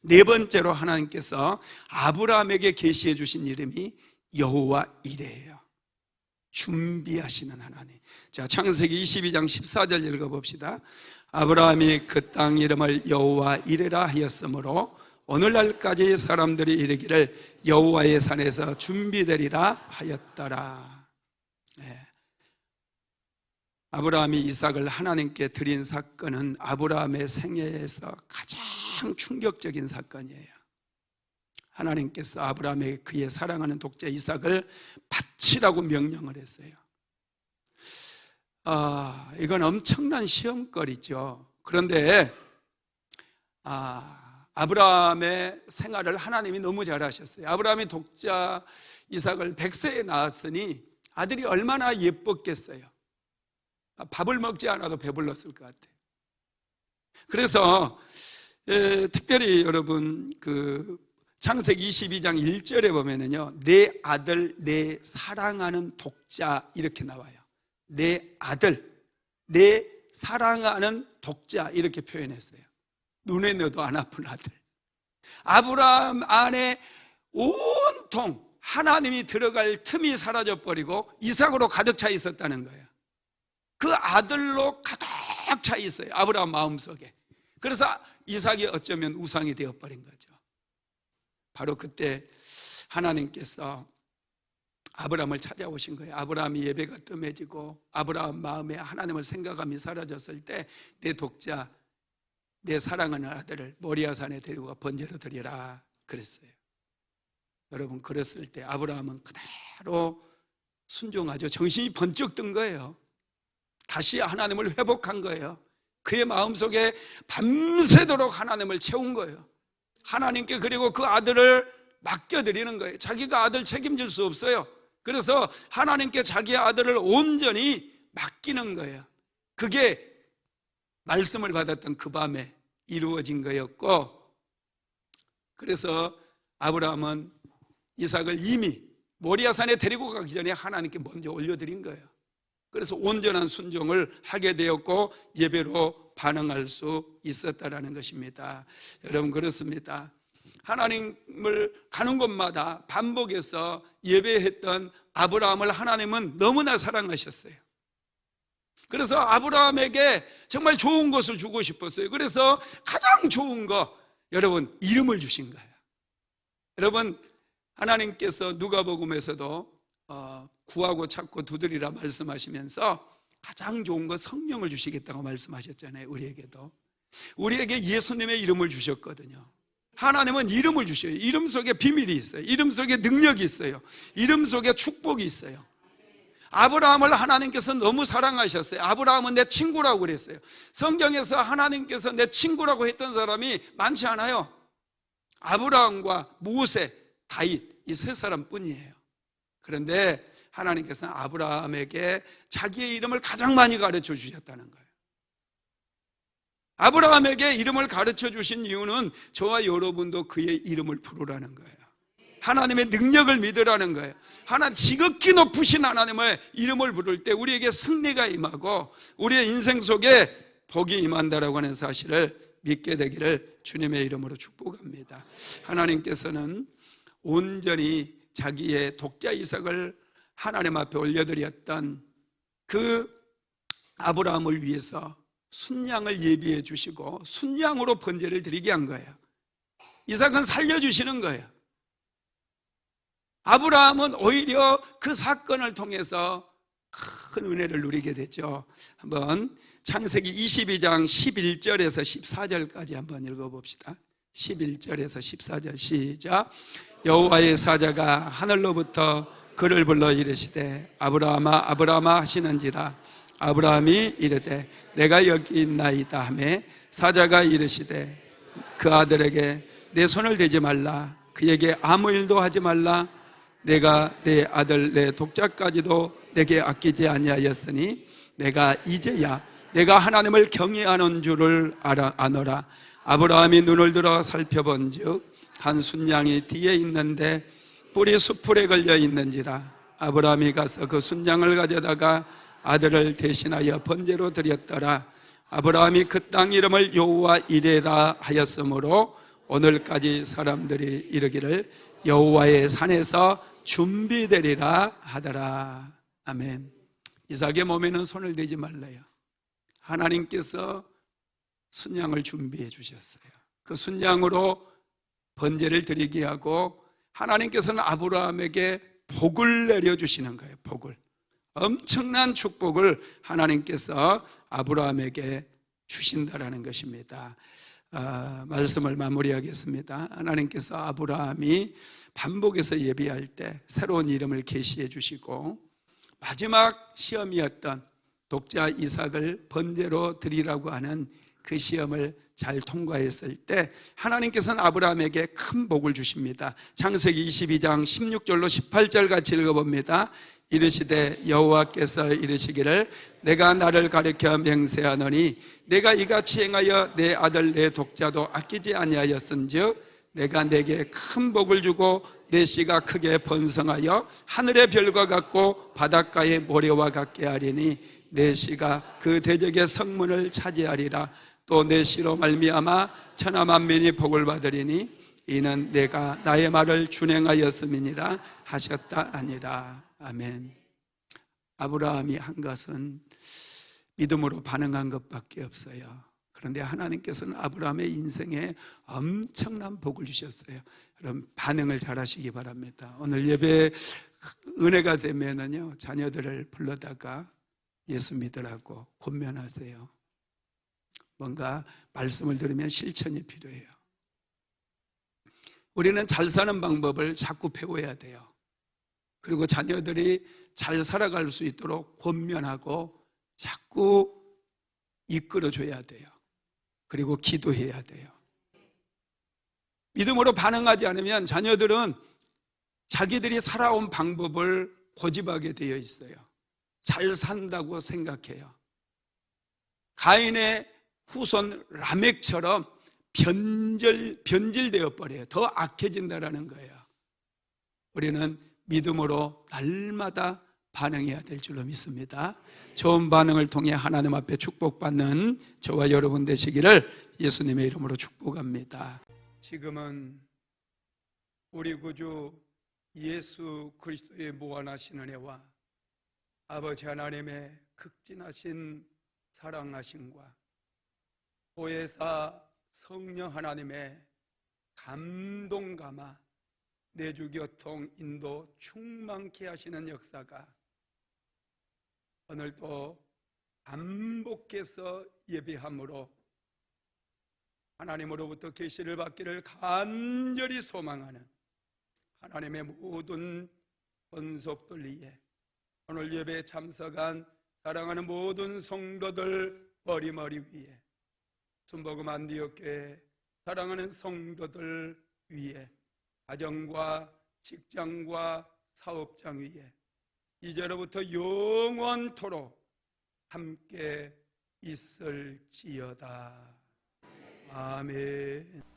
네 번째로 하나님께서 아브라함에게 계시해 주신 이름이 여호와 이레예요. 준비하시는 하나님. 자, 창세기 22장 14절 읽어봅시다. 아브라함이 그 땅 이름을 여호와 이레라 하였으므로 오늘날까지 사람들이 이르기를 여호와의 산에서 준비되리라 하였더라. 네. 아브라함이 이삭을 하나님께 드린 사건은 아브라함의 생애에서 가장 충격적인 사건이에요. 하나님께서 아브라함에게 그의 사랑하는 독자 이삭을 바치라고 명령을 했어요. 이건 엄청난 시험거리죠. 그런데 아브라함의 생활을 하나님이 너무 잘하셨어요. 아브라함이 독자 이삭을 100세에 낳았으니 아들이 얼마나 예뻤겠어요. 밥을 먹지 않아도 배불렀을 것 같아요. 그래서 특별히 여러분 창세기 22장 1절에 보면은요, 내 아들, 내 사랑하는 독자 이렇게 나와요. 내 아들, 내 사랑하는 독자 이렇게 표현했어요. 눈에 넣어도 안 아픈 아들. 아브라함 안에 온통 하나님이 들어갈 틈이 사라져버리고 이삭으로 가득 차 있었다는 거예요. 그 아들로 가득 차 있어요, 아브라함 마음속에. 그래서 이삭이 어쩌면 우상이 되어버린 거죠. 바로 그때 하나님께서 아브라함을 찾아오신 거예요. 아브라함이 예배가 뜸해지고 아브라함 마음에 하나님을 생각함이 사라졌을 때 내 독자, 내 사랑하는 아들을 모리아산에 데리고 가 번제로 드리라 그랬어요. 여러분, 그랬을 때 아브라함은 그대로 순종하죠. 정신이 번쩍 든 거예요. 다시 하나님을 회복한 거예요. 그의 마음속에 밤새도록 하나님을 채운 거예요. 하나님께 그리고 그 아들을 맡겨드리는 거예요. 자기가 아들 책임질 수 없어요. 그래서 하나님께 자기의 아들을 온전히 맡기는 거예요. 그게 말씀을 받았던 그 밤에 이루어진 거였고, 그래서 아브라함은 이삭을 이미 모리아산에 데리고 가기 전에 하나님께 먼저 올려드린 거예요. 그래서 온전한 순종을 하게 되었고 예배로 반응할 수 있었다라는 것입니다. 여러분, 그렇습니다. 하나님을 가는 곳마다 반복해서 예배했던 아브라함을 하나님은 너무나 사랑하셨어요. 그래서 아브라함에게 정말 좋은 것을 주고 싶었어요. 그래서 가장 좋은 거, 여러분, 이름을 주신 거예요. 여러분, 하나님께서 누가복음에서도 구하고 찾고 두드리라 말씀하시면서 가장 좋은 거 성령을 주시겠다고 말씀하셨잖아요. 우리에게도. 우리에게 예수님의 이름을 주셨거든요. 하나님은 이름을 주셔요. 이름 속에 비밀이 있어요. 이름 속에 능력이 있어요. 이름 속에 축복이 있어요. 아브라함을 하나님께서 너무 사랑하셨어요. 아브라함은 내 친구라고 그랬어요. 성경에서 하나님께서 내 친구라고 했던 사람이 많지 않아요. 아브라함과 모세, 다윗, 이 세 사람뿐이에요. 그런데 하나님께서는 아브라함에게 자기의 이름을 가장 많이 가르쳐 주셨다는 거예요. 아브라함에게 이름을 가르쳐 주신 이유는 저와 여러분도 그의 이름을 부르라는 거예요. 하나님의 능력을 믿으라는 거예요. 지극히 높으신 하나님의 이름을 부를 때 우리에게 승리가 임하고 우리의 인생 속에 복이 임한다라고 하는 사실을 믿게 되기를 주님의 이름으로 축복합니다. 하나님께서는 온전히 자기의 독자 이삭을 하나님 앞에 올려드렸던 그 아브라함을 위해서 순양을 예비해 주시고 순양으로 번제를 드리게 한 거예요. 이삭은 살려주시는 거예요. 아브라함은 오히려 그 사건을 통해서 큰 은혜를 누리게 되죠. 한번 창세기 22장 11절에서 14절까지 한번 읽어봅시다. 11절에서 14절 시작. 여호와의 사자가 하늘로부터 그를 불러 이르시되 아브라함아 아브라함아 하시는지라. 아브라함이 이르되 내가 여기 있나이다 하매 사자가 이르시되 그 아들에게 내 손을 대지 말라. 그에게 아무 일도 하지 말라. 내가 내 아들 내 독자까지도 내게 아끼지 아니하였으니 내가 이제야 내가 하나님을 경외하는 줄을 아노라. 아브라함이 눈을 들어 살펴본즉 한 순양이 뒤에 있는데 뿔이 수풀에 걸려 있는지라. 아브라함이 가서 그 순양을 가져다가 아들을 대신하여 번제로 드렸더라. 아브라함이 그 땅 이름을 여호와 이레라 하였으므로 오늘까지 사람들이 이르기를 여호와의 산에서 준비되리라 하더라. 아멘. 이삭의 몸에는 손을 대지 말라요. 하나님께서 순양을 준비해 주셨어요. 그 순양으로 번제를 드리게 하고 하나님께서는 아브라함에게 복을 내려주시는 거예요. 복을, 엄청난 축복을 하나님께서 아브라함에게 주신다라는 것입니다. 말씀을 마무리하겠습니다. 하나님께서 아브라함이 반복해서 예비할 때 새로운 이름을 계시해 주시고 마지막 시험이었던 독자 이삭을 번제로 드리라고 하는 그 시험을 잘 통과했을 때 하나님께서는 아브라함에게 큰 복을 주십니다. 창세기 22장 16절로 18절 같이 읽어봅니다. 이르시되 여호와께서 이르시기를 내가 나를 가리켜 맹세하노니 내가 이같이 행하여 내 아들 내 독자도 아끼지 아니하였은즉 내가 내게 큰 복을 주고 내 씨가 크게 번성하여 하늘의 별과 같고 바닷가의 모래와 같게 하리니 내 씨가 그 대적의 성문을 차지하리라. 또 내 씨로 말미암아 천하 만민이 복을 받으리니 이는 내가 나의 말을 준행하였음이니라 하셨다 아니라. 아멘. 아브라함이 한 것은 믿음으로 반응한 것밖에 없어요. 그런데 하나님께서는 아브라함의 인생에 엄청난 복을 주셨어요. 여러분 반응을 잘 하시기 바랍니다. 오늘 예배 은혜가 되면은요, 자녀들을 불러다가 예수 믿으라고 권면하세요. 뭔가 말씀을 들으면 실천이 필요해요. 우리는 잘 사는 방법을 자꾸 배워야 돼요. 그리고 자녀들이 잘 살아갈 수 있도록 권면하고 자꾸 이끌어줘야 돼요. 그리고 기도해야 돼요. 믿음으로 반응하지 않으면 자녀들은 자기들이 살아온 방법을 고집하게 되어 있어요. 잘 산다고 생각해요. 가인의 후손 라멕처럼 변질되어 버려요. 더 악해진다라는 거예요. 우리는 믿음으로 날마다 반응해야 될 줄로 믿습니다. 좋은 반응을 통해 하나님 앞에 축복받는 저와 여러분 되시기를 예수님의 이름으로 축복합니다. 지금은 우리 구주 예수 그리스도의 무한하신 은혜와 아버지 하나님의 극진하신 사랑하심과 보혜사 성령 하나님의 감동감화 내주교통 인도 충만케 하시는 역사가 오늘도 반복해서 예배함으로 하나님으로부터 계시를 받기를 간절히 소망하는 하나님의 모든 권속들 위에 오늘 예배에 참석한 사랑하는 모든 성도들 머리머리 위에 순복음 안디옥교회 사랑하는 성도들 위에 가정과 직장과 사업장 위에 이제로부터 영원토록 함께 있을지어다. 아멘.